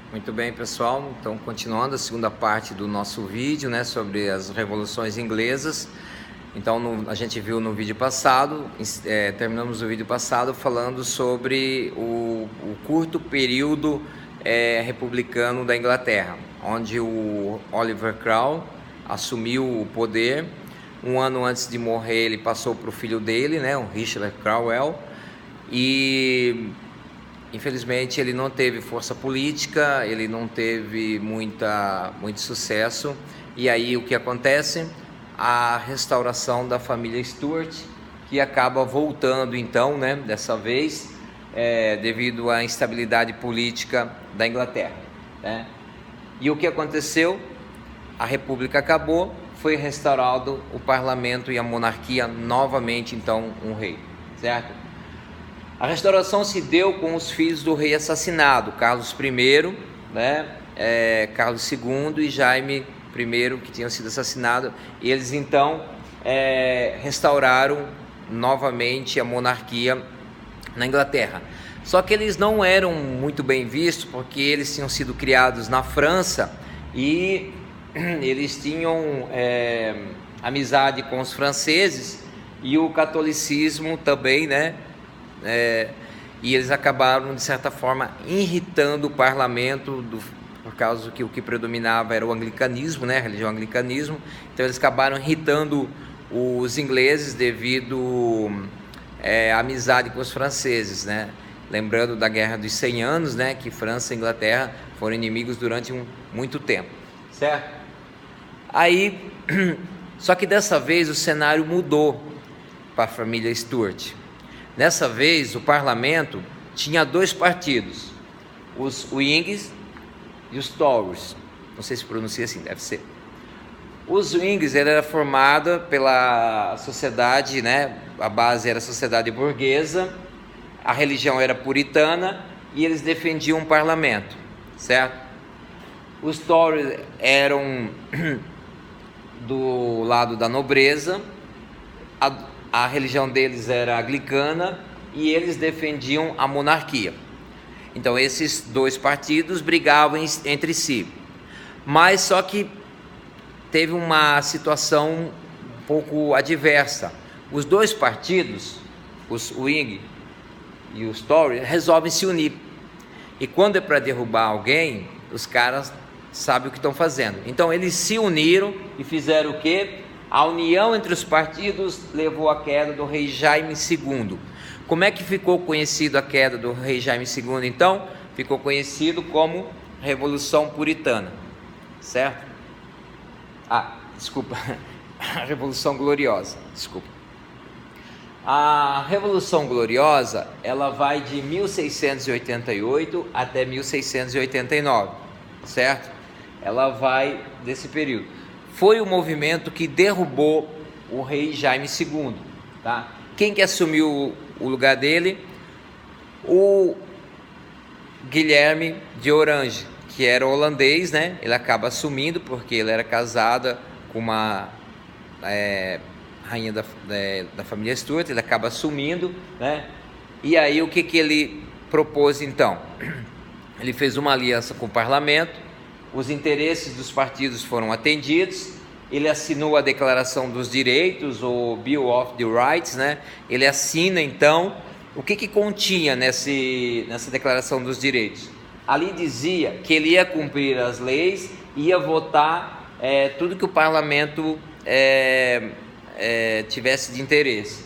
Muito bem, pessoal. Então, continuando a segunda parte do nosso vídeo, né, sobre as revoluções inglesas. Então, a gente viu no vídeo passado, terminamos o vídeo passado falando sobre o curto período republicano da Inglaterra, onde o Oliver Cromwell assumiu o poder. Um ano antes de morrer, ele passou para o filho dele, né, o Richard Cromwell, e infelizmente ele não teve força política, ele não teve muito sucesso. E aí o que acontece? A restauração da família Stuart, que acaba voltando então, né, dessa vez, devido à instabilidade política da Inglaterra, né? E o que aconteceu? A república acabou, foi restaurado o parlamento e a monarquia novamente, então um rei, certo? A restauração se deu com os filhos do rei assassinado, Carlos I, né, Carlos II e Jaime I, que tinham sido assassinados. E eles então restauraram novamente a monarquia na Inglaterra. Só que eles não eram muito bem vistos, porque eles tinham sido criados na França e eles tinham amizade com os franceses e o catolicismo também, né? E eles acabaram, de certa forma, irritando o parlamento, por causa que o que predominava era o anglicanismo, né? A religião anglicanismo. Então eles acabaram irritando os ingleses devido à amizade com os franceses, né? Lembrando da Guerra dos 100 Anos, né? Que França e Inglaterra foram inimigos durante muito tempo, certo? Aí, só que dessa vez o cenário mudou para a família Stuart. Dessa vez o parlamento tinha dois partidos, os Whigs e os Tories. Não sei se pronuncia assim, deve ser. Os Whigs era formada pela sociedade, né? A base era a sociedade burguesa, a religião era puritana e eles defendiam o parlamento, certo? Os Tories eram do lado da nobreza, a religião deles era anglicana e eles defendiam a monarquia. Então esses dois partidos brigavam entre si. Mas só que teve uma situação um pouco adversa. Os dois partidos, os Whig e os Tory, resolvem se unir. E quando é para derrubar alguém, os caras sabem o que estão fazendo. Então eles se uniram e fizeram o quê? A união entre os partidos levou à queda do rei Jaime II. Como é que ficou conhecido a queda do rei Jaime II? Então, ficou conhecido como Revolução Puritana, certo? Desculpa, a Revolução Gloriosa, desculpa. A Revolução Gloriosa, ela vai de 1688 até 1689, certo? Ela vai desse período. Foi o movimento que derrubou o rei Jaime II, tá? Quem que assumiu o lugar dele? O Guilherme de Orange, que era holandês, né? Ele acaba assumindo porque ele era casado com uma rainha da família Stuart. Ele acaba assumindo, né? E aí o que ele propôs então? Ele fez uma aliança com o parlamento. Os interesses dos partidos foram atendidos. Ele assinou a Declaração dos Direitos, o Bill of the Rights, né? Ele assina então. O que continha nessa Declaração dos Direitos? Ali dizia que ele ia cumprir as leis, ia votar tudo que o parlamento tivesse de interesse.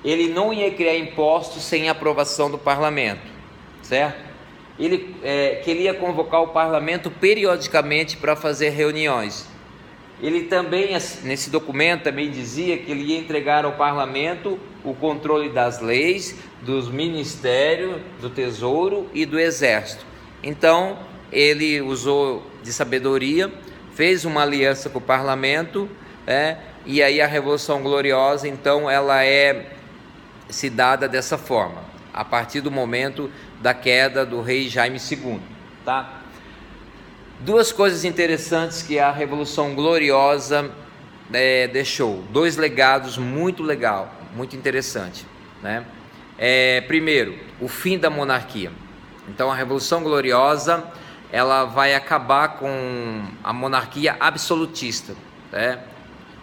Ele não ia criar impostos sem aprovação do parlamento, certo? Que ele ia convocar o parlamento periodicamente para fazer reuniões. Ele também, nesse documento, também dizia que ele ia entregar ao parlamento o controle das leis, dos ministérios, do tesouro e do exército. Então, ele usou de sabedoria, fez uma aliança com o parlamento, e aí a Revolução Gloriosa, então, ela se dada dessa forma, a partir do momento da queda do rei Jaime II, tá? Duas coisas interessantes que a Revolução Gloriosa deixou, dois legados muito interessante, né? Primeiro, o fim da monarquia. Então a Revolução Gloriosa ela vai acabar com a monarquia absolutista, né?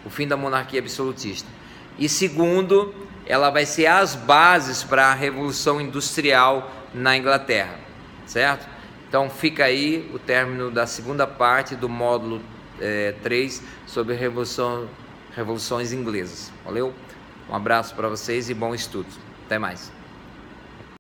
O fim da monarquia absolutista. E segundo, ela vai ser as bases para a Revolução Industrial na Inglaterra, certo? Então fica aí o término da segunda parte do módulo 3 sobre revoluções inglesas. Valeu? Um abraço para vocês e bom estudo. Até mais.